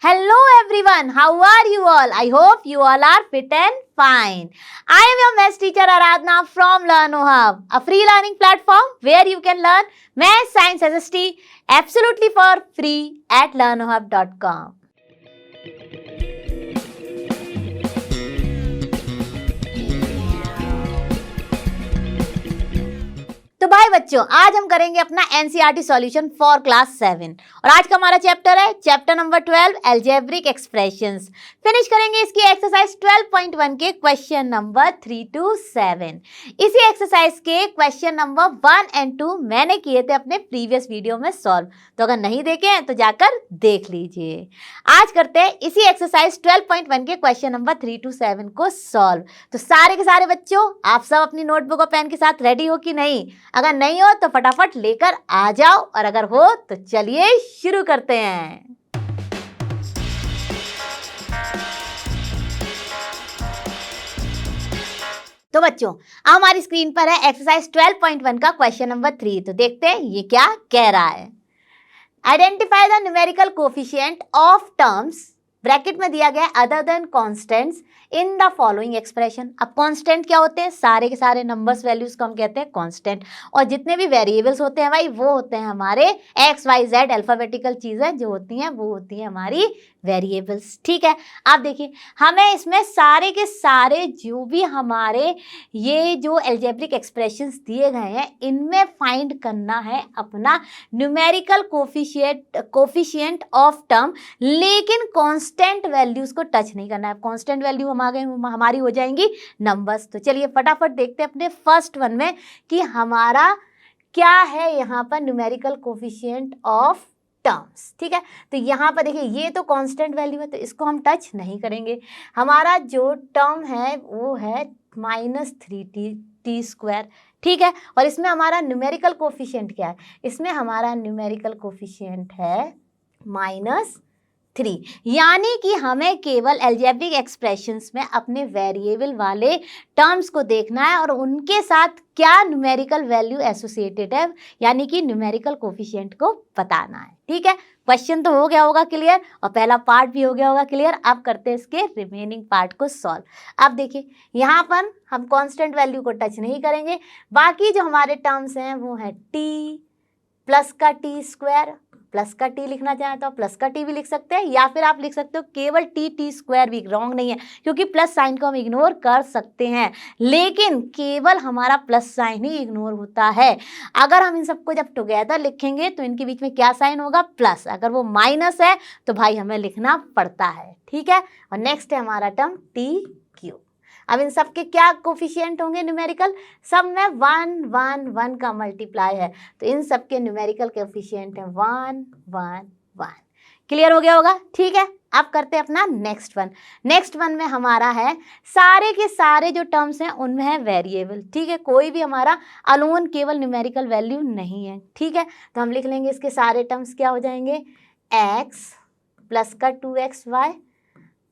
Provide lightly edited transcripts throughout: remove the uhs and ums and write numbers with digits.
Hello everyone, how are you all? I hope you all are fit and fine. I am your maths teacher Aradhna from LearnoHub, a free learning platform where you can learn math, science, SST absolutely for free at learnohub.com. तो भाई बच्चों, आज हम करेंगे अपना NCERT solution for class 7 और आज का हमारा चैप्टर है chapter number 12 algebraic expressions. Finish करेंगे इसकी एक्सरसाइज 12.1 के क्वेश्चन नंबर 3 to 7। इसी एक्सरसाइज के क्वेश्चन नंबर 1 and 2 मैंने किए थे अपने प्रीवियस वीडियो में सॉल्व, तो अगर नहीं देखे हैं तो जाकर देख लीजिए। आज करते हैं इसी एक्सरसाइज 12.1 के क्वेश्चन नंबर 3 to 7 को सॉल्व। तो सारे के सारे बच्चों, आप सब अपनी नोटबुक और पेन के साथ रेडी हो कि नहीं? अगर नहीं हो तो फटाफट लेकर आ जाओ और अगर हो तो चलिए शुरू करते हैं। तो बच्चों, अब हमारी स्क्रीन पर है एक्सरसाइज 12.1 का क्वेश्चन नंबर 3। तो देखते हैं ये क्या कह रहा है। Identify the numerical coefficient of terms, bracket में दिया गया है other than constants in the following expression. अब कांस्टेंट क्या होते हैं? सारे के सारे नंबर्स वैल्यूज को हम कहते हैं कांस्टेंट, और जितने भी वेरिएबल्स होते हैं भाई वो होते हैं हमारे एक्स वाई जेड अल्फाबेटिकल चीज़ें जो होती हैं वो होती हैं हमारी वेरिएबल्स। ठीक है, आप देखिए हमें इसमें सारे के सारे जो भी हमारे ये जो अलजेब्रिक एक्सप्रेशंस दिए गए हैं इनमें फाइंड करना है अपना न्यूमेरिकल कोफिशिएंट ऑफ टर्म, लेकिन कांस्टेंट वैल्यूज को टच नहीं करना है। कांस्टेंट वैल्यू हमारी हो जाएंगी नंबर्स। तो चलिए फटाफट देखते हैं अपने फर्स्ट वन में कि हमारा क्या है यहाँ पर न्यूमेरिकल कोफिशिएंट ऑफ टर्म्स। ठीक है, तो यहाँ पर देखिए ये तो कांस्टेंट वैल्यू है तो इसको हम टच नहीं करेंगे। हमारा जो टर्म है वो है -3t²। ठीक है, और इसमें हमारा न्यूमेरिकल कोफिशिएंट क्या है? इसमें हमारा न्यूमेरिकल कोफिशिएंट है -3, यानी कि हमें केवल अलजेब्रिक एक्सप्रेशंस में अपने वेरिएबल वाले टर्म्स को देखना है और उनके साथ क्या न्यूमेरिकल वैल्यू एसोसिएटेड है, यानी कि न्यूमेरिकल कोफिशिएंट को बताना है। ठीक है, क्वेश्चन तो हो गया होगा क्लियर और पहला पार्ट भी हो गया होगा क्लियर। अब करते हैं इसके रिमेनिंग पार्ट को सॉल्व। अब देखिए यहाँ पर हम कांस्टेंट वैल्यू को टच नहीं करेंगे, बाकी जो हमारे टर्म्स हैं वो है टी प्लस का t², प्लस का टी लिखना चाहें तो प्लस का टी भी लिख सकते हैं, या फिर आप लिख सकते हो केवल t² भी। रॉन्ग नहीं है क्योंकि प्लस साइन को हम इग्नोर कर सकते हैं, लेकिन केवल हमारा प्लस साइन ही इग्नोर होता है। अगर हम इन सबको जब टुगेदर लिखेंगे तो इनके बीच में क्या साइन होगा? प्लस। अगर वो माइनस है तो भाई हमें लिखना पड़ता है। ठीक है, और नेक्स्ट है हमारा टर्म TQ। अब इन सब के क्या कोफिशिएंट होंगे न्यूमेरिकल? सब में 1 1 1 का मल्टीप्लाई है, तो इन सब के न्यूमेरिकल कोफिशिएंट है 1 1 1। क्लियर हो गया होगा? ठीक है, अब करते हैं अपना नेक्स्ट वन। नेक्स्ट वन में हमारा है सारे के सारे जो टर्म्स हैं उनमें है वेरिएबल। ठीक है, कोई भी हमारा अलोन केवल न्यूमेरिकल वैल्यू नहीं है। ठीक है, तो हम लिख लेंगे इसके सारे टर्म्स क्या हो जाएंगे? x प्लस का 2xy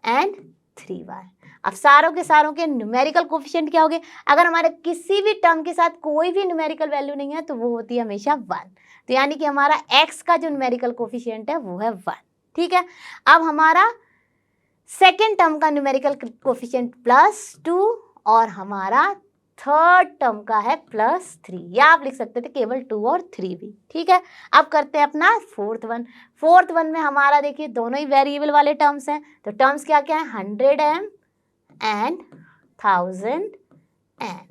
एंड 3y। अब सारों के सारों के न्यूमेरिकल कोफिशिएंट क्या होंगे? अगर हमारे किसी भी टर्म के साथ कोई भी न्यूमेरिकल वैल्यू नहीं है तो वो होती है हमेशा 1, तो यानी कि हमारा x का जो न्यूमेरिकल कोफिशिएंट है वो है 1। ठीक है, अब हमारा सेकेंड टर्म का न्यूमेरिकल कोफिशिएंट +2 और हमारा थर्ड टर्म का है +3, या आप लिख सकते थे केवल 2 और 3 भी। ठीक है, अब करते हैं अपना फोर्थ वन। फोर्थ वन में हमारा देखिए दोनों ही वेरिएबल वाले टर्म्स हैं, तो टर्म्स क्या क्या है? 100m एंड 1000m,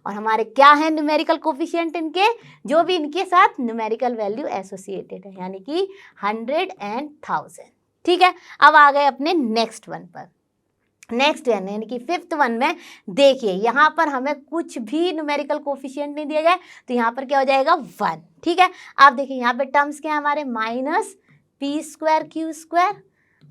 और हमारे क्या है न्यूमेरिकल कोफिशिएंट इनके? जो भी इनके साथ न्यूमेरिकल वैल्यू एसोसिएटेड है, यानी कि 100 एंड 1000। ठीक है, अब आ गए अपने नेक्स्ट वन पर। नेक्स्ट यानी कि फिफ्थ वन में देखिए यहाँ पर हमें कुछ भी न्यूमेरिकल कोफिशिएंट नहीं दिया गया, तो यहाँ पर क्या हो जाएगा? 1। ठीक है, आप देखिए यहाँ पे टर्म्स क्या है हमारे? -p²q²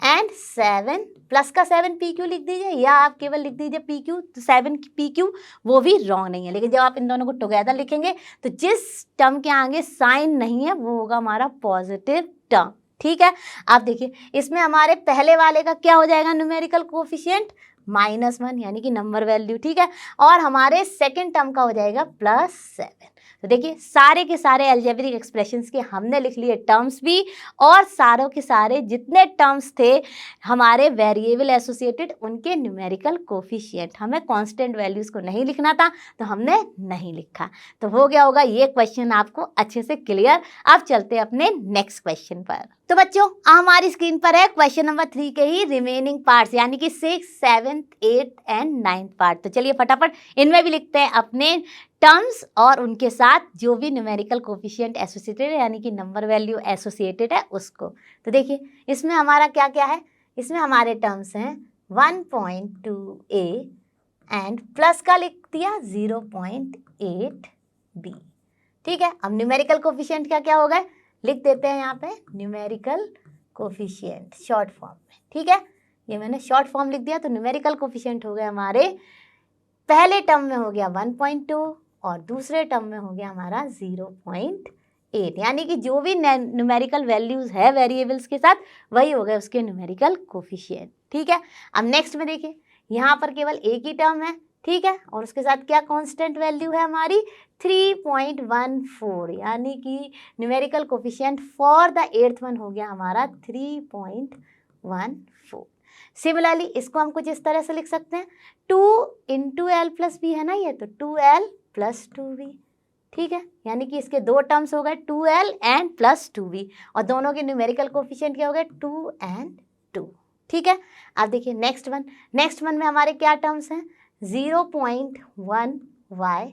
एंड 7 प्लस का 7pq लिख दीजिए, या आप केवल लिख दीजिए pq, तो 7pq वो भी रॉन्ग नहीं है। लेकिन जब आप इन दोनों को टुगेदर लिखेंगे तो जिस टर्म के आगे साइन नहीं है वो होगा हमारा पॉजिटिव टर्म। ठीक है, आप देखिए इसमें हमारे पहले वाले का क्या हो जाएगा न्यूमेरिकल कोफिशिएंट? -1, यानी कि नंबर वैल्यू। ठीक है, और हमारे सेकेंड टर्म का हो जाएगा +7। तो देखिए सारे के सारे अलजेब्रिक एक्सप्रेशंस के हमने लिख लिए टर्म्स भी, और सारों के सारे जितने टर्म्स थे हमारे वेरिएबल एसोसिएटेड उनके न्यूमेरिकल कोफिशिएंट। हमें कांस्टेंट वैल्यूज़ को नहीं लिखना था तो हमने नहीं लिखा। तो हो गया होगा ये क्वेश्चन आपको अच्छे से क्लियर। अब चलते हैं अपने नेक्स्ट क्वेश्चन पर। तो बच्चों हमारी स्क्रीन पर है क्वेश्चन नंबर 3 के ही रिमेनिंग पार्ट्स, यानी कि 6, 7, 8 एंड 9th पार्ट। तो चलिए फटाफट इनमें भी लिखते हैं अपने टर्म्स और उनके साथ जो भी न्यूमेरिकल कोफिशिएंट एसोसिएटेड है, यानी कि नंबर वैल्यू एसोसिएटेड है उसको। तो देखिए इसमें हमारा क्या क्या है, इसमें हमारे टर्म्स हैं 1.2a एंड प्लस का लिख दिया 0.8b। ठीक है, अब न्यूमेरिकल कोफिशिएंट क्या क्या हो गए लिख देते हैं यहाँ पे, न्यूमेरिकल कोफिशिएंट शॉर्ट फॉर्म में। ठीक है, ये मैंने शॉर्ट फॉर्म लिख दिया। तो न्यूमेरिकल कोफिशिएंट हो गए हमारे, पहले टर्म में हो गया 1.2 और दूसरे टर्म में हो गया हमारा 0.8, यानी कि जो भी न्यूमेरिकल वैल्यूज़ है वेरिएबल्स के साथ वही हो गए उसके न्यूमेरिकल कोफिशिएंट। ठीक है, अब नेक्स्ट में देखिए यहाँ पर केवल एक ही टर्म है। ठीक है, और उसके साथ क्या कांस्टेंट वैल्यू है हमारी 3.14, यानी कि numerical coefficient for the 8th one हो गया हमारा 3.14। सिमिलरली इसको हम कुछ इस तरह से लिख सकते हैं 2 × l + b है ना ये, तो 2l + 2b। ठीक है, यानी कि इसके दो टर्म्स हो गए 2l एंड + 2b, और दोनों के न्यूमेरिकल कोफिशिएंट क्या हो गए 2 and 2। ठीक है, अब देखिए नेक्स्ट वन में हमारे क्या टर्म्स हैं 0.1y,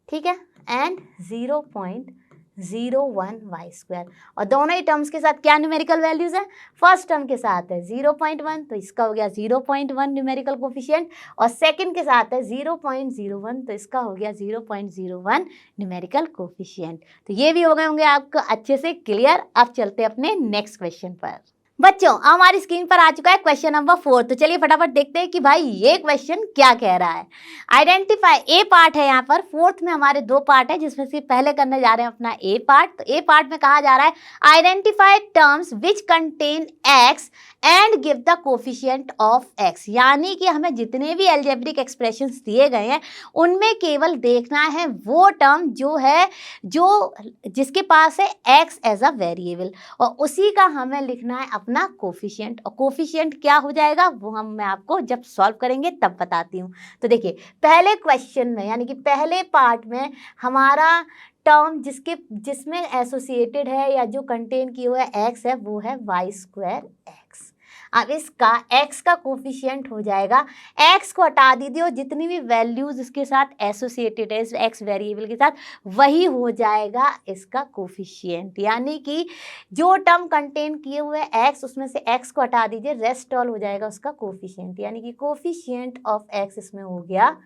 ठीक है, एंड 0.01y², और दोनों ही टर्म्स के साथ क्या न्यूमेरिकल वैल्यूज़ हैं, फर्स्ट टर्म के साथ है 0.1 तो इसका हो गया 0.1 न्यूमेरिकल कोफिशिएंट, और सेकंड के साथ है 0.01 तो इसका हो गया 0.01 न्यूमेरिकल कोफिशिएंट। तो ये भी हो गए होंगे आपको अच्छे से क्लियर। अब चलते हैं अपने नेक्स्ट क्वेश्चन पर। बच्चों हमारी स्क्रीन पर आ चुका है क्वेश्चन नंबर 4। तो चलिए फटाफट देखते हैं कि भाई ये क्वेश्चन क्या कह रहा है। आइडेंटिफाई, ए पार्ट है यहाँ पर, 4th में हमारे 2 पार्ट है जिसमें से पहले करने जा रहे हैं अपना ए पार्ट। तो ए पार्ट में कहा जा रहा है identify terms which contain x and give the coefficient of x, यानी कि हमें जितने भी अलजेब्रिक एक्सप्रेशंस दिए गए हैं उनमें केवल देखना है वो टर्म जो है जिसके पास है एक्स एज अ वेरिएबल, और उसी का हमें लिखना है अपना कोफिशिएंट। और कोफिशिएंट क्या हो जाएगा वो मैं आपको जब सॉल्व करेंगे तब बताती हूँ। तो देखिए पहले क्वेश्चन में यानी कि पहले पार्ट में हमारा टर्म जिसमें एसोसिएटेड है या जो कंटेन किए हुए एक्स है वो है y²x। अब इसका x का कोफिशिएंट हो जाएगा, x को हटा दीजिए और जितनी भी वैल्यूज इसके साथ एसोसिएटेड है x वेरिएबल के साथ वही हो जाएगा इसका कोफिशिएंट, यानी कि जो टर्म कंटेन किए हुए x उसमें से x को हटा दीजिए, रेस्ट ऑल हो जाएगा उसका कोफिशिएंट, यानी कि कोफिशिएंट ऑफ x इसमें हो गया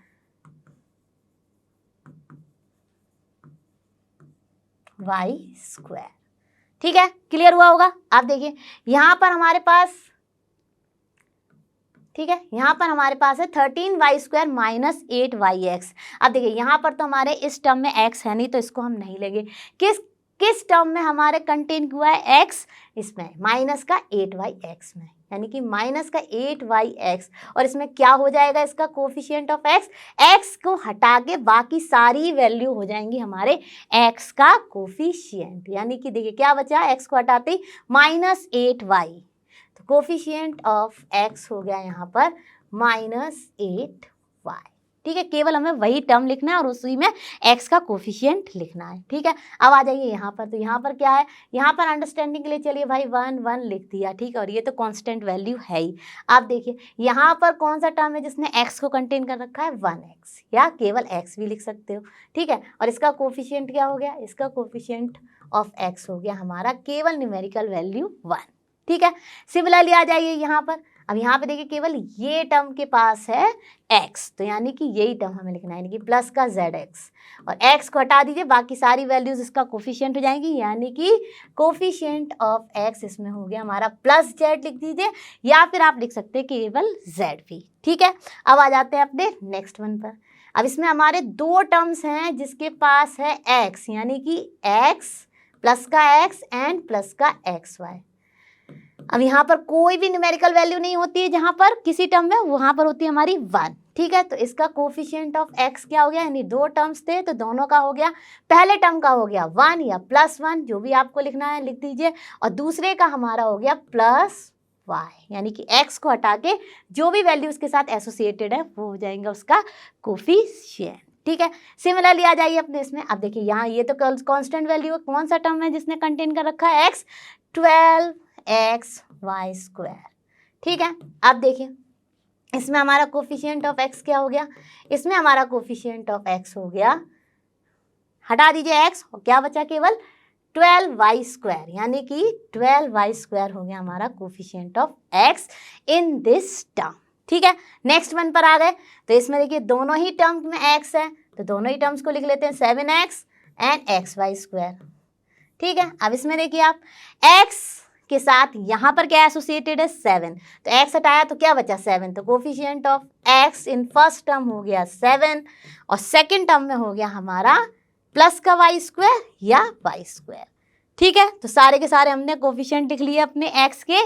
y²। ठीक है, क्लियर हुआ होगा। आप देखिए यहाँ पर हमारे पास, ठीक है, यहाँ पर हमारे पास है 13y² - 8yx। अब देखिए यहाँ पर तो हमारे इस टर्म में x है नहीं तो इसको हम नहीं लेंगे। किस टर्म में हमारे कंटेन हुआ है x, इसमें माइनस का 8yx में, यानी कि माइनस का 8yx, और इसमें क्या हो जाएगा इसका कोफिशिएंट ऑफ x को हटा के बाकी सारी वैल्यू हो जाएंगी हमारे x का कोफिशिएंट, यानी कि देखिए क्या बचा x को हटाते ही -8y, तो कोफिशिएंट ऑफ x हो गया यहाँ पर -8y। ठीक है, केवल हमें वही टर्म लिखना है और उसी में x का कोफिशिएंट लिखना है। ठीक है, अब आ जाइए यहाँ पर। तो यहाँ पर क्या है, यहाँ पर अंडरस्टैंडिंग के लिए चलिए भाई 1 1 लिख दिया। ठीक है, और ये तो कांस्टेंट वैल्यू है ही। आप देखिए यहाँ पर कौन सा टर्म है जिसने x को कंटेन कर रखा है 1x, या केवल x भी लिख सकते हो। ठीक है, और इसका कोफिशिएंट क्या हो गया, इसका कोफिशिएंट ऑफ x हो गया हमारा केवल न्यूमेरिकल वैल्यू 1। ठीक है, सिमिलरली आ जाइए यहाँ पर। अब यहाँ पे देखिए केवल ये टर्म के पास है x, तो यानी कि यही टर्म हमें लिखना है, यानी कि प्लस का zx, और x को हटा दीजिए बाकी सारी वैल्यूज इसका कोफिशिएंट हो जाएंगी, यानी कि कोफिशिएंट ऑफ x इसमें हो गया हमारा +z लिख दीजिए, या फिर आप लिख सकते हैं केवल z भी। ठीक है, अब आ जाते हैं अपने नेक्स्ट वन पर। अब इसमें हमारे 2 टर्म्स हैं जिसके पास है x, यानी कि x प्लस का x एंड प्लस का xy। अब यहाँ पर कोई भी न्यूमेरिकल वैल्यू नहीं होती है जहाँ पर किसी टर्म में, वहाँ पर होती है हमारी 1। ठीक है, तो इसका कोफिशिएंट ऑफ x क्या हो गया, यानी दो टर्म्स थे तो दोनों का हो गया, पहले टर्म का हो गया 1 या +1, जो भी आपको लिखना है लिख दीजिए, और दूसरे का हमारा हो गया +y, यानी कि x को हटा के जो भी वैल्यू उसके साथ एसोसिएटेड है वो हो जाएगा उसका कोफिशिएंट। ठीक है, सिमिलरली आ जाइए अपने इसमें। अब देखिए यहाँ ये तो कांस्टेंट वैल्यू है, कौन सा टर्म है जिसने कंटेन कर रखा है x, 12xy²। ठीक है, अब देखिए इसमें हमारा कोफिशिएंट ऑफ x क्या हो गया, इसमें हमारा कोफिशिएंट ऑफ x हो गया, हटा दीजिए x और क्या बचा, केवल 12y², यानी कि 12y² हो गया हमारा coefficient of x in this term. ठीक है, नेक्स्ट वन पर आ गए, तो इसमें देखिए दोनों ही टर्म्स में x है, तो दोनों ही टर्म्स को लिख लेते हैं 7x एंड xy²। ठीक है, अब इसमें देखिए आप x के साथ यहाँ पर क्या एसोसिएटेड है 7, तो x हटाया तो क्या बचा 7, तो coefficient of x in first term हो गया 7 और सेकंड टर्म में हो गया हमारा प्लस का y² या y²। ठीक है, तो सारे के सारे हमने कोफिशिएंट लिख लिए अपने x के,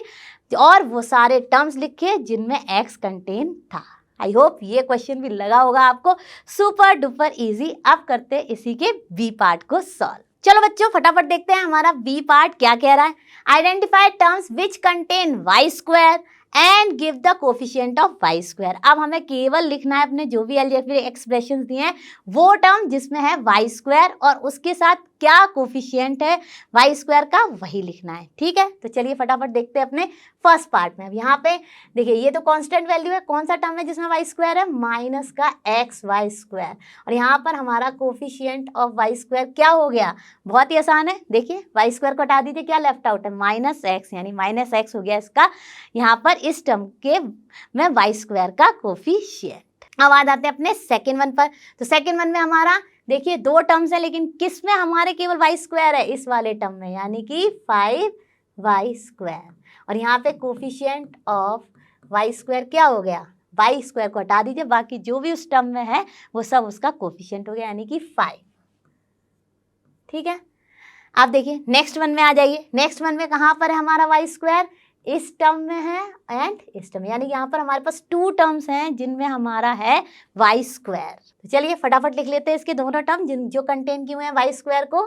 और वो सारे टर्म्स लिखे जिनमें x कंटेन था। आई होप ये क्वेश्चन भी लगा होगा आपको, सुपर डुपर इजी। अब करते हैं इसी के बी पार्ट को सॉल्व। चलो बच्चों फटाफट देखते हैं हमारा बी पार्ट क्या कह रहा है। Identify terms which contain y² and give the coefficient of y²। अब हमें केवल लिखना है अपने जो भी अलजेब्रिक एक्सप्रेशंस दिए हैं वो टर्म जिसमें है y² और उसके साथ क्या कोफिशिएंट है y² का, वही लिखना है। ठीक है, तो चलिए फटाफट देखते हैं अपने फर्स्ट पार्ट में। अब यहाँ पे देखिए ये तो कांस्टेंट वैल्यू है, कौन सा टर्म है जिसमें y² है, माइनस का xy², और यहाँ पर हमारा कोफिशिएंट ऑफ y² क्या हो गया, बहुत ही आसान है, देखिए y² को हटा दीजिए, क्या लेफ्ट आउट है -x, यानी -x हो गया इसका यहाँ पर इस टर्म के में y² का कोफिशिएंट। अब आ जाते हैं अपने सेकेंड वन पर, तो सेकेंड वन में हमारा देखिए दो टर्म्स है, लेकिन किस में हमारे केवल y² है, इस वाले टर्म में, यानी कि 5y², और यहाँ पे कोफिशिएंट ऑफ y² क्या हो गया, y² को हटा दीजिए, बाकी जो भी उस टर्म में है वो सब उसका कोफिशिएंट हो गया, यानी कि 5। ठीक है, आप देखिए नेक्स्ट वन में आ जाइए। नेक्स्ट वन में कहाँ पर है हमारा y², इस टर्म में है एंड इस टर्म, यानी यहाँ पर हमारे पास टू टर्म्स हैं जिनमें हमारा है y²। तो चलिए फटाफट लिख लेते हैं इसके दोनों टर्म जो कंटेन किए हुए हैं y² को।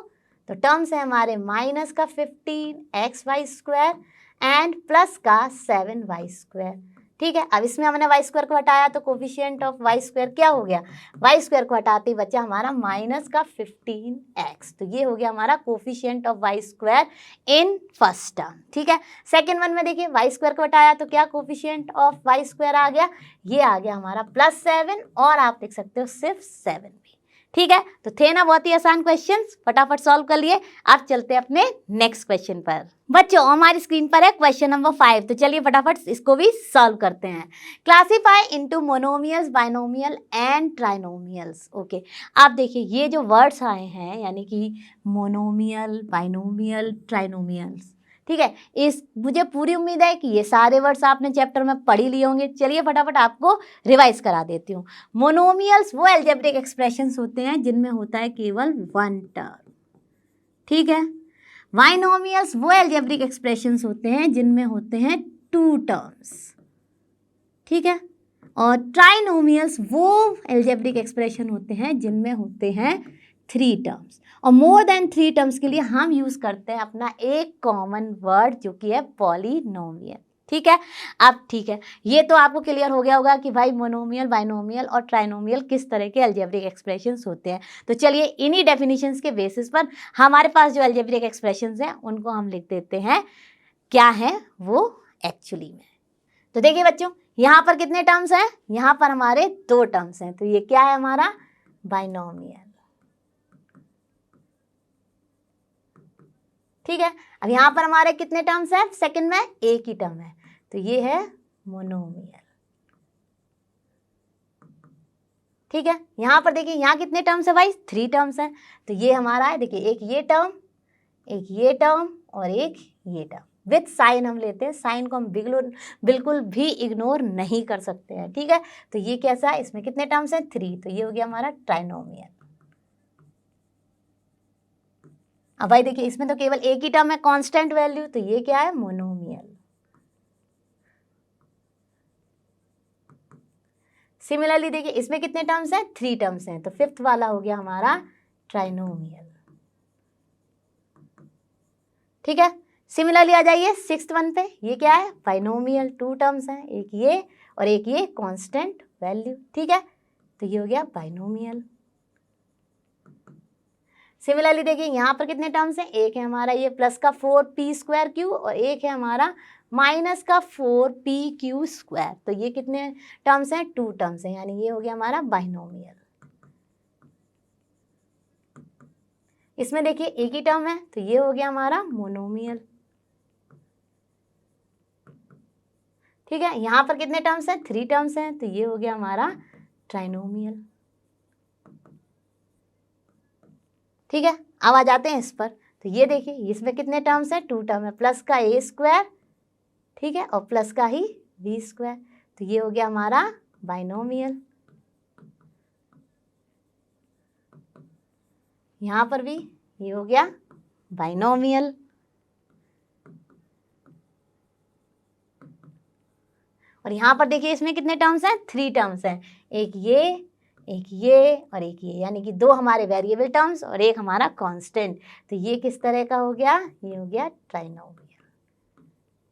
तो टर्म्स है हमारे माइनस का 15xy² एंड प्लस का 7y²। ठीक है, अब इसमें हमने y² को हटाया तो कोफिशिएंट ऑफ y² क्या हो गया, y² को हटाते ही बचा हमारा माइनस का 15x, तो ये हो गया हमारा coefficient of y² in first term. ठीक है, सेकेंड वन में देखिए y² को हटाया तो क्या कोफिशिएंट ऑफ y² आ गया, ये आ गया हमारा +7, और आप देख सकते हो सिर्फ 7 भी। ठीक है, तो थे ना बहुत ही आसान क्वेश्चंस, फटाफट सॉल्व कर लिए। अब चलते हैं अपने नेक्स्ट क्वेश्चन पर। बच्चों हमारी स्क्रीन पर है क्वेश्चन नंबर 5, तो चलिए फटाफट इसको भी सॉल्व करते हैं। Classify into monomials, binomial and trinomials. Okay, आप देखिए ये जो वर्ड्स आए हैं यानी कि मोनोमियल, बाइनोमियल, ट्राइनोमियल्स, ठीक है, इस मुझे पूरी उम्मीद है कि ये सारे वर्ड्स आपने चैप्टर में पढ़ ही लिए होंगे। चलिए फटाफट आपको रिवाइज करा देती हूँ। मोनोमियल्स वो अलजेब्रिक एक्सप्रेशंस होते हैं जिनमें होता है केवल वन टर्म। ठीक है, बाइनोमियल्स वो अलजेब्रिक एक्सप्रेशंस होते हैं जिनमें होते हैं टू टर्म्स। ठीक है, और ट्राइनोमियल्स वो अलजेब्रिक एक्सप्रेशन होते हैं जिनमें होते हैं 3 टर्म्स, और मोर देन 3 टर्म्स के लिए हम यूज़ करते हैं अपना एक कॉमन वर्ड जो कि है पॉलिनोमियल। ठीक है, अब ठीक है, ये तो आपको क्लियर हो गया होगा कि भाई मोनोमियल, बाइनोमियल और ट्राइनोमियल किस तरह के अलजेब्रिक एक्सप्रेशंस होते हैं। तो चलिए इन्हीं डेफिनेशंस के बेसिस पर हमारे पास जो अलजेब्रिक एक्सप्रेशंस हैं उनको हम लिख देते हैं क्या है वो एक्चुअली में। तो देखिए बच्चों यहाँ पर कितने टर्म्स हैं, यहाँ पर हमारे 2 टर्म्स हैं, तो ये क्या है हमारा बाइनोमियल। ठीक है, अब यहाँ पर हमारे कितने टर्म्स हैं, सेकंड में एक ही टर्म है, तो ये है मोनोमियल। ठीक है, यहाँ पर देखिए यहाँ कितने टर्म्स है भाई, 3 टर्म्स हैं, तो ये हमारा है देखिए एक ये टर्म, एक ये टर्म और एक ये टर्म। विथ साइन हम लेते हैं, साइन को हम बिल्कुल भी इग्नोर नहीं कर सकते हैं। ठीक है, तो ये कैसा है, इसमें कितने टर्म्स हैं 3, तो ये हो गया हमारा ट्राइनोमियल। अब भाई देखिए इसमें तो केवल एक ही टर्म है कांस्टेंट वैल्यू, तो ये क्या है मोनोमियल। सिमिलरली देखिए इसमें कितने टर्म्स हैं, 3 टर्म्स हैं, तो फिफ्थ वाला हो गया हमारा ट्राइनोमियल। ठीक है, सिमिलरली आ जाइए सिक्स्थ वन पे, ये क्या है, बाइनोमियल, 2 टर्म्स हैं, एक ये और एक ये कांस्टेंट वैल्यू। ठीक है, तो ये हो गया बाइनोमियल। सिमिलरली देखिए यहाँ पर कितने टर्म्स हैं, एक है हमारा ये प्लस का 4p² और एक है हमारा माइनस का 4pq²। तो ये कितने टर्म्स हैं, 2 टर्म्स हैं, यानी ये हो गया हमारा बाइनोमियल। इसमें देखिए एक ही टर्म है, तो ये हो गया हमारा मोनोमियल। ठीक है, यहाँ पर कितने टर्म्स हैं, 3 टर्म्स हैं, तो ये हो गया हमारा ट्राइनोमियल। ठीक है, अब आ जाते हैं इस पर, तो ये देखिए इसमें कितने टर्म्स हैं, 2 टर्म है, प्लस का a², ठीक है, और प्लस का ही b², तो ये हो गया हमारा बाइनोमियल। यहाँ पर भी ये हो गया बाइनोमियल। और यहाँ पर देखिए इसमें कितने टर्म्स हैं, 3 टर्म्स हैं, एक ये और एक ये, यानी कि 2 हमारे वेरिएबल टर्म्स और एक हमारा कांस्टेंट। तो ये किस तरह का हो गया, ये हो गया ट्राइनोमियल।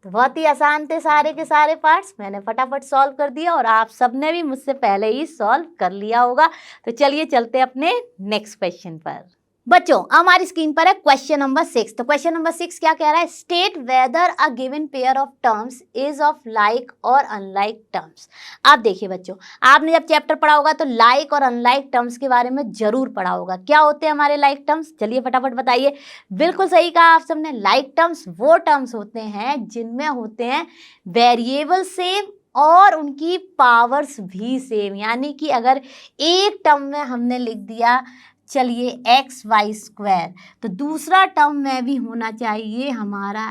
तो बहुत ही आसान थे सारे के सारे पार्ट्स, मैंने फटाफट सॉल्व कर दिया और आप सबने भी मुझसे पहले ही सॉल्व कर लिया होगा। तो चलिए चलते अपने नेक्स्ट क्वेश्चन पर। बच्चों हमारी स्क्रीन पर है क्वेश्चन नंबर 6। तो क्वेश्चन नंबर 6 क्या कह रहा है, state whether a given pair of terms is of like और अनलाइक टर्म्स। आप देखिए बच्चों, आपने जब चैप्टर पढ़ा होगा तो लाइक और अनलाइक टर्म्स के बारे में जरूर पढ़ा होगा। क्या होते हैं हमारे लाइक टर्म्स, चलिए फटाफट बताइए। बिल्कुल सही कहा आप सबने, लाइक टर्म्स वो टर्म्स होते हैं जिनमें होते हैं वेरिएबल सेम और उनकी पावर्स भी सेम। यानी कि अगर एक टर्म में हमने लिख दिया चलिए xy², तो दूसरा टर्म में भी होना चाहिए हमारा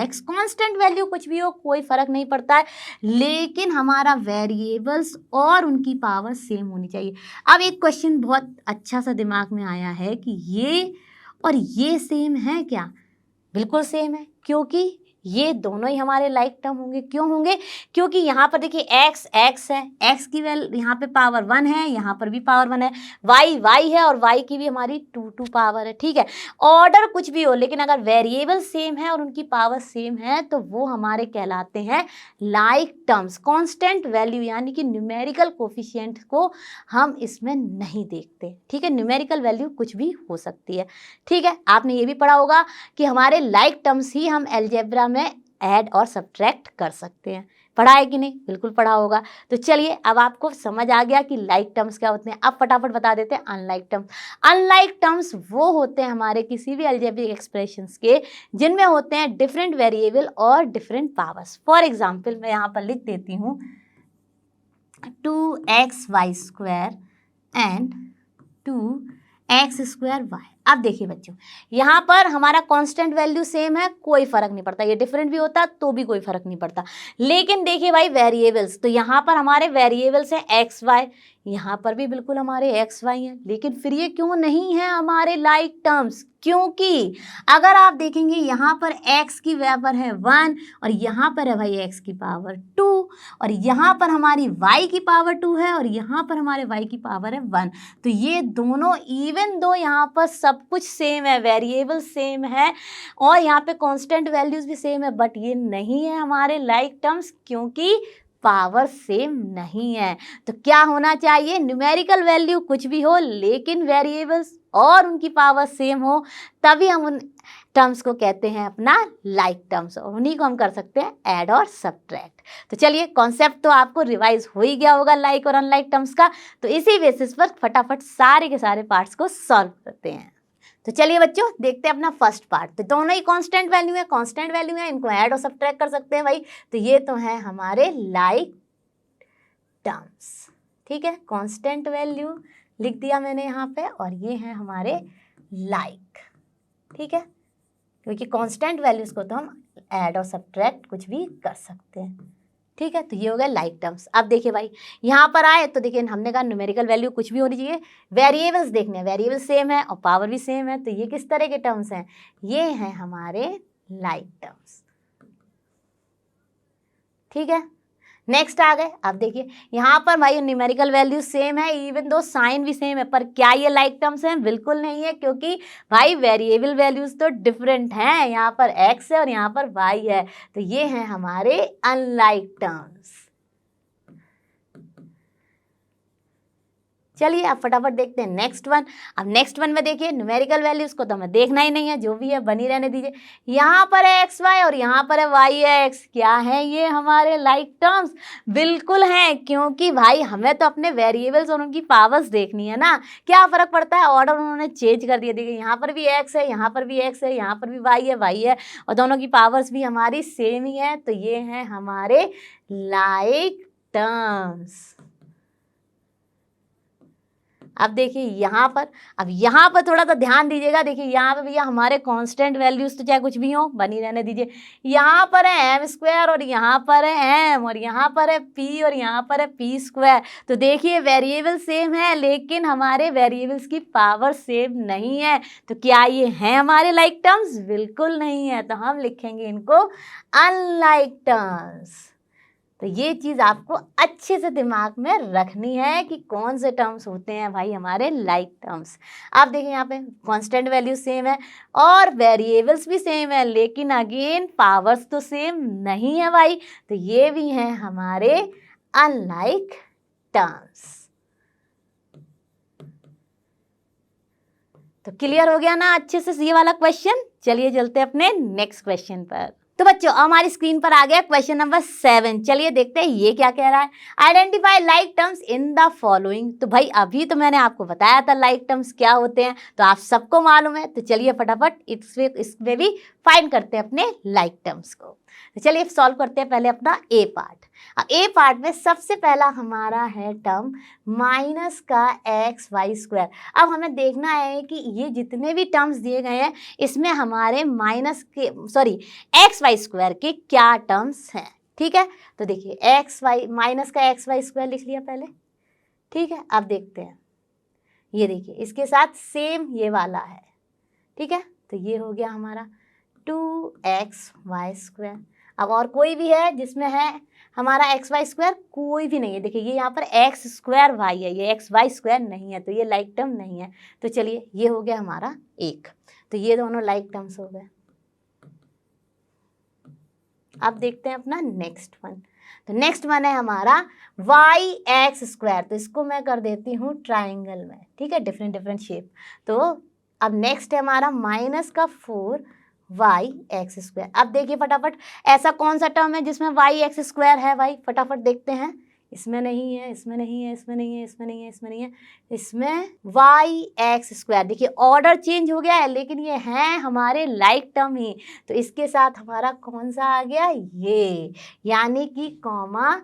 x, कांस्टेंट वैल्यू कुछ भी हो कोई फर्क नहीं पड़ता है, लेकिन हमारा वेरिएबल्स और उनकी पावर सेम होनी चाहिए। अब एक क्वेश्चन बहुत अच्छा सा दिमाग में आया है कि ये और ये सेम है क्या, बिल्कुल सेम है, क्योंकि ये दोनों ही हमारे लाइक टर्म होंगे। क्यों होंगे, क्योंकि यहाँ पर देखिए x है, x की वैल्यू यहाँ पे पावर 1 है, यहाँ पर भी पावर 1 है, y है और y की भी हमारी 2 पावर है। ठीक है, ऑर्डर कुछ भी हो लेकिन अगर वेरिएबल सेम है और उनकी पावर सेम है तो वो हमारे कहलाते हैं लाइक टर्म्स। कांस्टेंट वैल्यू यानी कि न्यूमेरिकल कोफिशिएंट को हम इसमें नहीं देखते। ठीक है, न्यूमेरिकल वैल्यू कुछ भी हो सकती है। ठीक है, आपने ये भी पढ़ा होगा कि हमारे लाइक टर्म्स ही हम अलजेब्रा में ऐड और सब्ट्रैक्ट कर सकते हैं। पढ़ा है कि नहीं, बिल्कुल पढ़ा होगा। तो चलिए अब आपको समझ आ गया कि लाइक टर्म्स क्या होते हैं। अब फटाफट बता देते हैं अनलाइक टर्म्स। अनलाइक टर्म्स वो होते हैं हमारे किसी भी अलजेब्रिक एक्सप्रेशंस के जिनमें होते हैं डिफरेंट वेरिएबल और डिफरेंट पावर्स। फॉर एग्जाम्पल मैं यहाँ पर लिख देती हूँ 2xy² एंड 2x²y। अब देखिए बच्चों, यहाँ पर हमारा कांस्टेंट वैल्यू सेम है, कोई फर्क नहीं पड़ता, ये डिफरेंट भी होता तो भी कोई फर्क नहीं पड़ता। लेकिन देखिए भाई वेरिएबल्स, तो यहाँ पर हमारे वेरिएबल्स हैं एक्स वाई, यहाँ पर भी बिल्कुल हमारे एक्स वाई हैं, लेकिन फिर ये क्यों नहीं है हमारे लाइक टर्म्स, क्योंकि अगर आप देखेंगे यहाँ पर x की पावर है 1 और यहाँ पर है भाई x की पावर 2 और यहाँ पर हमारी y की पावर 2 है और यहाँ पर हमारे y की पावर है 1। तो ये दोनों इवन दो यहाँ पर सब कुछ सेम है, वेरिएबल सेम है और यहाँ पे कांस्टेंट वैल्यूज भी सेम है, बट ये नहीं है हमारे लाइक टर्म्स क्योंकि पावर सेम नहीं है। तो क्या होना चाहिए, न्यूमेरिकल वैल्यू कुछ भी हो लेकिन वेरिएबल्स और उनकी पावर सेम हो, तभी हम उन टर्म्स को कहते हैं अपना लाइक टर्म्स और उन्हीं को हम कर सकते हैं ऐड और सब्ट्रैक्ट। तो चलिए कॉन्सेप्ट तो आपको रिवाइज हो ही गया होगा लाइक और अनलाइक टर्म्स का। तो इसी बेसिस पर फटाफट सारे के सारे पार्ट्स को सॉल्व करते हैं। तो चलिए बच्चों देखते हैं अपना फर्स्ट पार्ट। तो दोनों ही कांस्टेंट वैल्यू है, इनको ऐड और सब्ट्रैक्ट कर सकते हैं भाई। तो ये तो है हमारे लाइक टर्म्स। ठीक है, कांस्टेंट वैल्यू लिख दिया मैंने यहाँ पे और ये है हमारे लाइक। ठीक है, क्योंकि कांस्टेंट वैल्यूज को तो हम ऐड और सब्ट्रैक्ट कुछ भी कर सकते हैं। ठीक है, तो ये हो गया लाइक टर्म्स। अब देखिए भाई यहाँ पर आए तो देखिए हमने कहा न्यूमेरिकल वैल्यू कुछ भी होनी चाहिए, वेरिएबल्स देखने हैं, वेरिएबल सेम है और पावर भी सेम है। तो ये किस तरह के टर्म्स हैं, ये हैं हमारे लाइक टर्म्स। ठीक है, नेक्स्ट आ गए। अब देखिए यहाँ पर भाई न्यूमेरिकल वैल्यू सेम है, इवन दो साइन भी सेम है, पर क्या ये लाइक टर्म्स हैं? बिल्कुल नहीं है, क्योंकि भाई वेरिएबल वैल्यूज तो डिफरेंट हैं। यहाँ पर x है और यहाँ पर y है, तो ये हैं हमारे अनलाइक टर्म्स। चलिए अब फटाफट देखते हैं नेक्स्ट वन। अब नेक्स्ट वन में देखिए न्यूमेरिकल वैल्यूज को तो हमें देखना ही नहीं है, जो भी है बनी रहने दीजिए। यहाँ पर है एक्स वाई और यहाँ पर है वाई एक्स। क्या है ये हमारे लाइक टर्म्स? बिल्कुल हैं, क्योंकि भाई हमें तो अपने वेरिएबल्स और उनकी पावर्स देखनी है ना। क्या फर्क पड़ता है, ऑर्डर उन्होंने चेंज कर दिया। देखिए यहाँ पर भी एक्स है, यहाँ पर भी एक्स है, यहाँ पर भी वाई है और दोनों की पावर्स भी हमारी सेम ही है, तो ये हैं हमारे लाइक टर्म्स। अब देखिए यहाँ पर, अब यहाँ पर थोड़ा सा ध्यान दीजिएगा। देखिए यहाँ पे भैया हमारे कांस्टेंट वैल्यूज तो चाहे कुछ भी हो बनी रहने दीजिए। यहाँ पर है एम स्क्वायर और यहाँ पर है एम और यहाँ पर है पी और यहाँ पर है पी स्क्वायर। तो देखिए वेरिएबल सेम है, लेकिन हमारे वेरिएबल्स की पावर सेम नहीं है। तो क्या ये हैं हमारे लाइक टर्म्स? बिल्कुल नहीं है, तो हम लिखेंगे इनको अनलाइक टर्म्स। तो ये चीज़ आपको अच्छे से दिमाग में रखनी है कि कौन से टर्म्स होते हैं भाई हमारे लाइक टर्म्स। आप देखिए यहाँ पे कांस्टेंट वैल्यू सेम है और वेरिएबल्स भी सेम है, लेकिन अगेन पावर्स तो सेम नहीं है भाई, तो ये भी हैं हमारे अनलाइक टर्म्स। तो क्लियर हो गया ना अच्छे से ये वाला क्वेश्चन। चलिए चलते हैं अपने नेक्स्ट क्वेश्चन पर। तो बच्चों हमारी स्क्रीन पर आ गया क्वेश्चन नंबर 7। चलिए देखते हैं ये क्या कह रहा है। Identify like terms in the following. तो भाई अभी तो मैंने आपको बताया था लाइक टर्म्स क्या होते हैं, तो आप सबको मालूम है। तो चलिए फटाफट इसमें भी फाइंड करते हैं अपने लाइक टर्म्स को। तो चलिए सॉल्व करते हैं पहले अपना ए पार्ट। ए पार्ट में सबसे पहला हमारा है टर्म माइनस का एक्स वाई स्क्वायर। अब हमें देखना है कि ये जितने भी टर्म्स दिए गए हैं इसमें हमारे एक्स वाई स्क्वायर के क्या टर्म्स हैं। ठीक है, तो देखिए एक्स वाई माइनस का एक्स वाई स्क्वायर लिख लिया पहले। ठीक है, अब देखते हैं ये देखिए इसके साथ सेम ये वाला है। ठीक है, तो ये हो गया हमारा 2xy स्क्वायर। अब और कोई भी है जिसमें है हमारा एक्स वाई स्क्वायर? कोई भी नहीं है। देखिए ये यहाँ पर एक्स स्क्वायर वाई है, ये एक्स वाई स्क्वायर नहीं है, तो ये लाइक टर्म नहीं है। तो चलिए ये हो गया हमारा एक, तो ये दोनों लाइक टर्म्स हो गए। अब देखते हैं अपना नेक्स्ट वन। तो नेक्स्ट वन है हमारा वाई एक्स स्क्वायर। तो इसको मैं कर देती हूँ ट्राइंगल में। ठीक है, डिफरेंट डिफरेंट शेप। तो अब नेक्स्ट है हमारा माइनस का 4y एक्स स्क्वायर। अब देखिए फटाफट ऐसा कौन सा टर्म है जिसमें y एक्स स्क्वायर है भाई? फटाफट देखते हैं। इसमें नहीं है, इसमें नहीं है, इसमें नहीं है, इसमें नहीं है, इसमें नहीं है, इसमें y एक्स स्क्वायर। देखिए ऑर्डर चेंज हो गया है, लेकिन ये हैं हमारे लाइक टर्म ही। तो इसके साथ हमारा कौन सा आ गया? ये, यानी कि कॉमा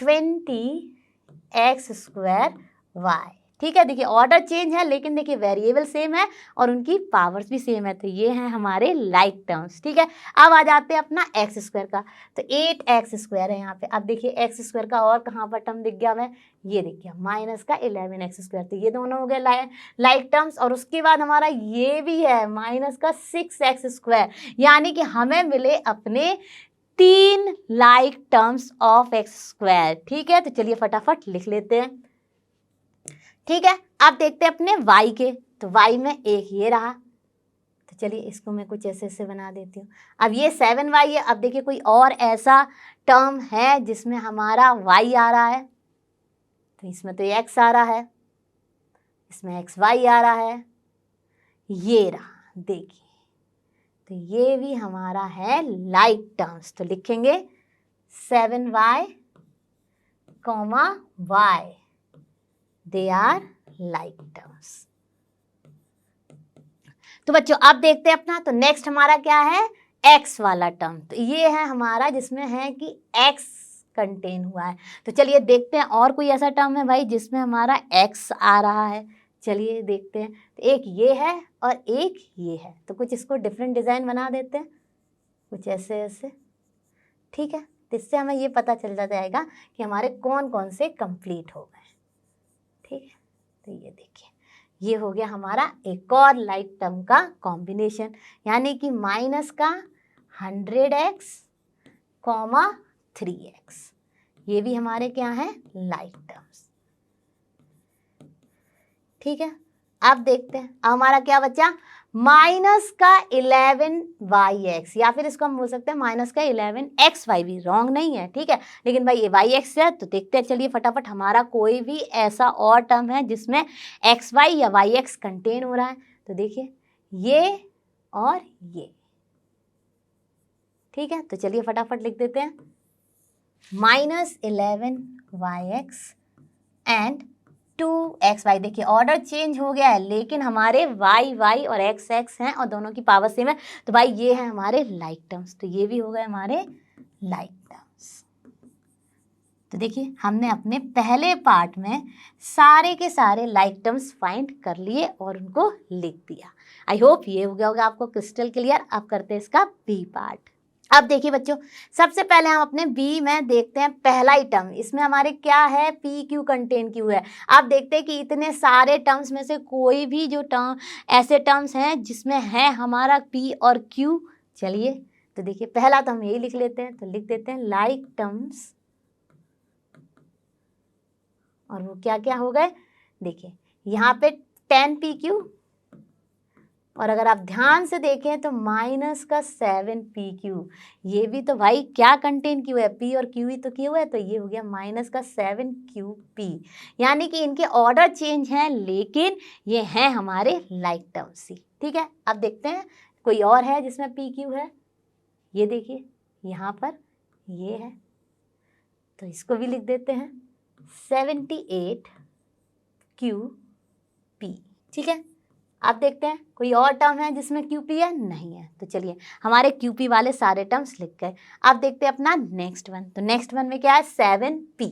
20x स्क्वायर y। ठीक है, देखिए ऑर्डर चेंज है, लेकिन देखिए वेरिएबल सेम है और उनकी पावर्स भी सेम है, तो ये हैं हमारे लाइक टर्म्स। ठीक है, अब आ जाते हैं अपना एक्स स्क्वायर का। तो 8x स्क्वायर है यहाँ पे। अब देखिए एक्स स्क्वायर का और कहाँ पर टर्म दिख गया हमें? ये दिख गया माइनस का 11x स्क्वायर। तो ये दोनों हो गए लाइक टर्म्स। और उसके बाद हमारा ये भी है माइनस का 6x स्क्वायर, यानी कि हमें मिले अपने 3 like terms of x square. ठीक है, तो चलिए फटाफट लिख लेते हैं। ठीक है, अब देखते हैं अपने y के। तो y में एक ये रहा, तो चलिए इसको मैं कुछ ऐसे ऐसे बना देती हूँ। अब ये 7y है। अब देखिए कोई और ऐसा टर्म है जिसमें हमारा y आ रहा है? तो इसमें तो x आ रहा है, इसमें xy आ रहा है, ये रहा देखिए। तो ये भी हमारा है लाइक टर्म्स। तो लिखेंगे 7y, y, they are like terms. तो बच्चों अब देखते हैं अपना। तो नेक्स्ट हमारा क्या है? x वाला टर्म। तो ये है हमारा जिसमें है कि x कंटेन हुआ है। तो चलिए देखते हैं और कोई ऐसा टर्म है भाई जिसमें हमारा x आ रहा है। चलिए देखते हैं। तो एक ये है और एक ये है, तो कुछ इसको डिफरेंट डिज़ाइन बना देते हैं, कुछ ऐसे ऐसे। ठीक है, तो इससे हमें ये पता चल जाएगा कि हमारे कौन कौन से कंप्लीट हो गए। ठीक है, तो ये देखिए ये हो गया हमारा एक और लाइक टर्म का कॉम्बिनेशन, यानी कि माइनस का 100x, 3x, ये भी हमारे क्या है, लाइक टर्म्स। ठीक है, अब देखते हैं हमारा क्या बचा, माइनस का 11y(x), या फिर इसको हम बोल सकते हैं माइनस का 11xy, भी रॉन्ग नहीं है, ठीक है, लेकिन भाई ये y(x) है तो देखते हैं, चलिए फटाफट हमारा कोई भी ऐसा और टर्म है जिसमें xy या y(x) कंटेन हो रहा है, तो देखिए ये और ये, ठीक है, तो चलिए फटाफट लिख देते हैं, -11y(x) एंड 2xy। देखिए ऑर्डर चेंज हो गया है, लेकिन हमारे y और x हैं और दोनों की पावर सेम है, तो भाई ये है हमारे लाइक टर्म्स, तो ये भी हो गए हमारे लाइक टर्म्स। तो देखिए हमने अपने पहले पार्ट में सारे के सारे लाइक टर्म्स फाइंड कर लिए और उनको लिख दिया। आई होप ये हो गया होगा आपको क्रिस्टल क्लियर। अब करते हैं इसका बी पार्ट। अब देखिए बच्चों, सबसे पहले हम अपने बी में देखते हैं पहला ही टर्म, इसमें हमारे क्या है, पी क्यू कंटेन क्यू है। आप देखते हैं कि इतने सारे टर्म्स में से कोई भी जो टर्म ऐसे टर्म्स हैं जिसमें है हमारा पी और क्यू, चलिए तो देखिए पहला तो हम यही लिख लेते हैं, तो लिख देते हैं लाइक टर्म्स, और वो क्या क्या हो गए, देखिए यहाँ पे 10pq, और अगर आप ध्यान से देखें तो माइनस का 7pq, ये भी तो भाई क्या कंटेन क्यू है, p और q ही तो क्यू है, तो ये हो गया माइनस का 7qp, यानी कि इनके ऑर्डर चेंज हैं लेकिन ये हैं हमारे लाइक टर्म्स ही। ठीक है, अब देखते हैं कोई और है जिसमें pq है, ये देखिए यहाँ पर ये है, तो इसको भी लिख देते हैं 78qp। ठीक है, अब देखते हैं कोई और टर्म है जिसमें QP है, नहीं है, तो चलिए हमारे QP वाले सारे टर्म्स लिख गए। अब देखते हैं अपना नेक्स्ट वन, तो नेक्स्ट वन में क्या है, 7p।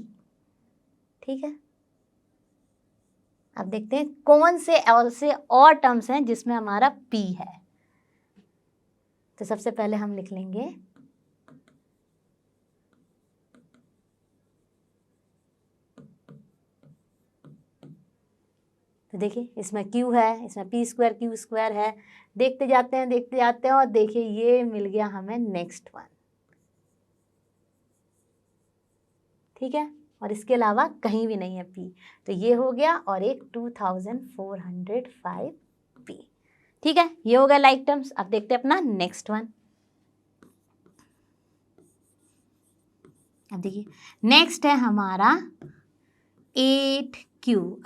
ठीक है, अब देखते हैं कौन से ऐसे और टर्म्स हैं जिसमें हमारा P है, तो सबसे पहले हम लिख लेंगे तो देखिए इसमें Q है, इसमें p² Q² है, देखते जाते हैं और देखिए ये मिल गया हमें नेक्स्ट वन। ठीक है, और इसके अलावा कहीं भी नहीं है P, तो ये हो गया, और एक 2405p। ठीक है, ये हो गया लाइक टर्म्स। अब देखते हैं अपना नेक्स्ट वन। अब देखिए नेक्स्ट है हमारा 8q।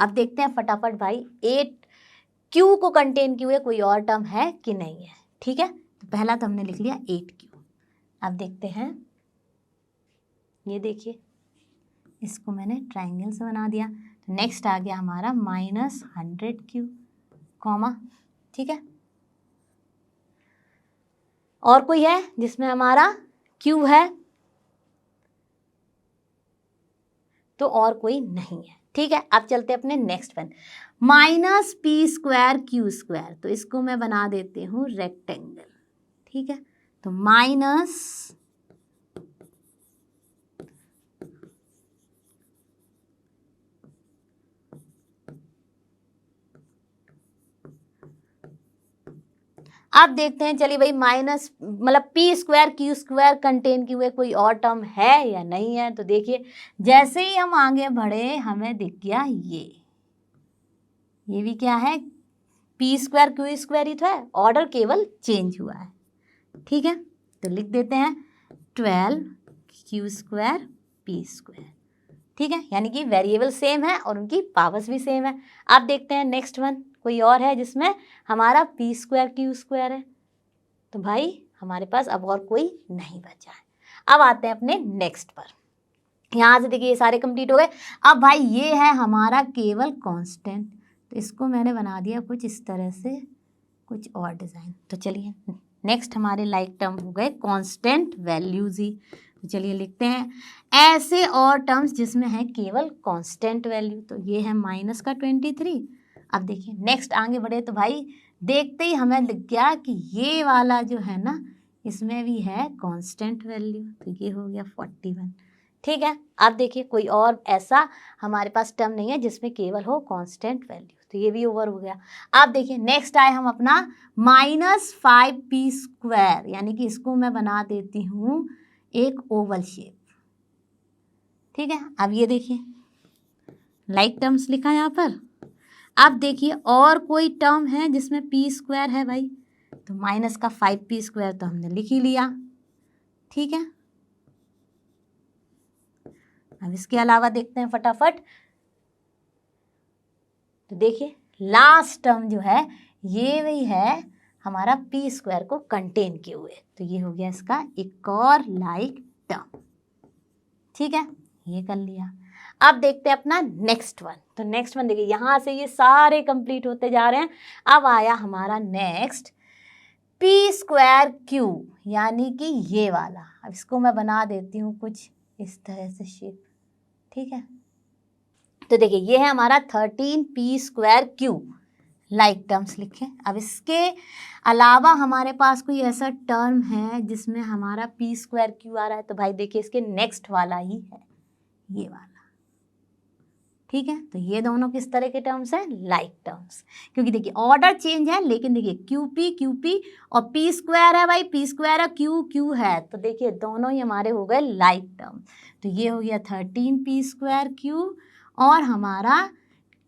अब देखते हैं फटाफट भाई 8q को कंटेन क्यू है, कोई और टर्म है कि नहीं है। ठीक है, तो पहला तो हमने लिख लिया 8q। अब देखते हैं, ये देखिए इसको मैंने ट्राइंगल से बना दिया, तो नेक्स्ट आ गया हमारा -100q कॉमा। ठीक है, और कोई है जिसमें हमारा q है, तो और कोई नहीं है। ठीक है, अब चलते अपने नेक्स्ट वन, -p² Q², तो इसको मैं बना देती हूँ रेक्टेंगल। ठीक है, तो माइनस अब देखते हैं, चलिए भाई माइनस मतलब p² Q² कंटेन क्यू है, कोई और टर्म है या नहीं है, तो देखिए जैसे ही हम आगे बढ़े हमें दिख गया ये भी क्या है, p² Q² ही तो है, ऑर्डर केवल चेंज हुआ है। ठीक है, तो लिख देते हैं 12q² p²। ठीक है, यानी कि वेरिएबल सेम है और उनकी पावर्स भी सेम है। अब देखते हैं नेक्स्ट वन, कोई और है जिसमें हमारा p² Q² है, तो भाई हमारे पास अब और कोई नहीं बचा है। अब आते हैं अपने नेक्स्ट पर, यहाँ से देखिए ये सारे कंप्लीट हो गए। अब भाई ये है हमारा केवल कांस्टेंट, तो इसको मैंने बना दिया कुछ इस तरह से, कुछ और डिज़ाइन। तो चलिए नेक्स्ट हमारे लाइक टर्म हो गए कांस्टेंट वैल्यूज ही, तो चलिए लिखते हैं ऐसे और टर्म्स जिसमें है केवल कांस्टेंट वैल्यू, तो ये है -23। अब देखिए नेक्स्ट आगे बढ़े तो भाई देखते ही हमें लग गया कि ये वाला जो है ना इसमें भी है कांस्टेंट वैल्यू, तो ये हो गया 41। ठीक है, अब देखिए कोई और ऐसा हमारे पास टर्म नहीं है जिसमें केवल हो कांस्टेंट वैल्यू, तो ये भी ओवर हो गया। अब देखिए नेक्स्ट आए हम अपना -5p², यानी कि इसको मैं बना देती हूँ एक ओवल शेप। ठीक है, अब ये देखिए लाइक टर्म्स लिखा है यहाँ पर। अब देखिए और कोई टर्म है जिसमें पी स्क्वायर है भाई, तो माइनस का 5p स्क्वायर तो हमने लिख ही लिया। ठीक है, अब इसके अलावा देखते हैं फटाफट। तो देखिए लास्ट टर्म जो है ये वही है हमारा पी स्क्वायर को कंटेन किए हुए, तो ये हो गया इसका एक और लाइक टर्म। ठीक है, ये कर लिया। अब देखते हैं अपना नेक्स्ट वन। तो नेक्स्ट वन देखिए यहाँ से ये सारे कंप्लीट होते जा रहे हैं। अब आया हमारा नेक्स्ट पी स्क्वायर क्यू, यानी कि ये वाला। अब इसको मैं बना देती हूँ कुछ इस तरह से शेप। ठीक है, तो देखिए ये है हमारा 13p square Q, like terms लिखे। अब इसके अलावा हमारे पास कोई ऐसा टर्म है जिसमें हमारा पी स्क्वायर क्यू आ रहा है, तो भाई देखिए इसके नेक्स्ट वाला ही है ये वाला। ठीक है, तो ये दोनों किस तरह के टर्म्स हैं, लाइक टर्म्स, क्योंकि देखिए ऑर्डर चेंज है लेकिन देखिए क्यूपी और पी स्क्वायर है भाई, पी स्क्वायर है, क्यू है, तो देखिए दोनों ही हमारे हो गए लाइक टर्म। तो ये हो गया 13p स्क्वायर क्यू और हमारा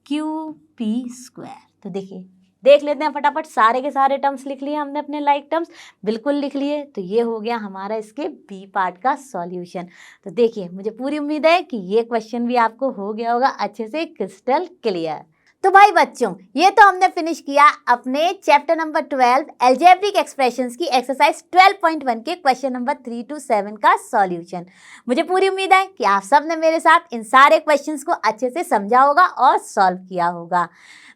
क्यूपी स्क्वायर। तो देखिए देख लेते हैं फटाफट, सारे के सारे टर्म्स लिख लिए हमने अपने लाइक टर्म्स, बिल्कुल लिख लिए। तो ये हो गया हमारा इसके बी पार्ट का सॉल्यूशन। तो देखिए मुझे पूरी उम्मीद है कि ये क्वेश्चन भी आपको हो गया होगा अच्छे से क्रिस्टल क्लियर। तो भाई बच्चों ये तो हमने फिनिश किया अपने चैप्टर नंबर 12 अलजेब्रिक एक्सप्रेशंस की एक्सरसाइज 12.1 के क्वेश्चन नंबर 3 to 7 का सॉल्यूशन। मुझे पूरी उम्मीद है कि आप सब ने मेरे साथ इन सारे क्वेश्चंस को अच्छे से समझा होगा और सॉल्व किया होगा।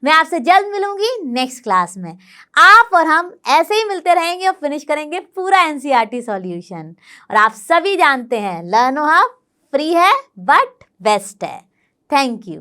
मैं आपसे जल्द मिलूंगी नेक्स्ट क्लास में। आप और हम ऐसे ही मिलते रहेंगे और फिनिश करेंगे पूरा एनसीईआरटी सॉल्यूशन। और आप सभी जानते हैं लर्नो हब फ्री है बट बेस्ट है। Thank you.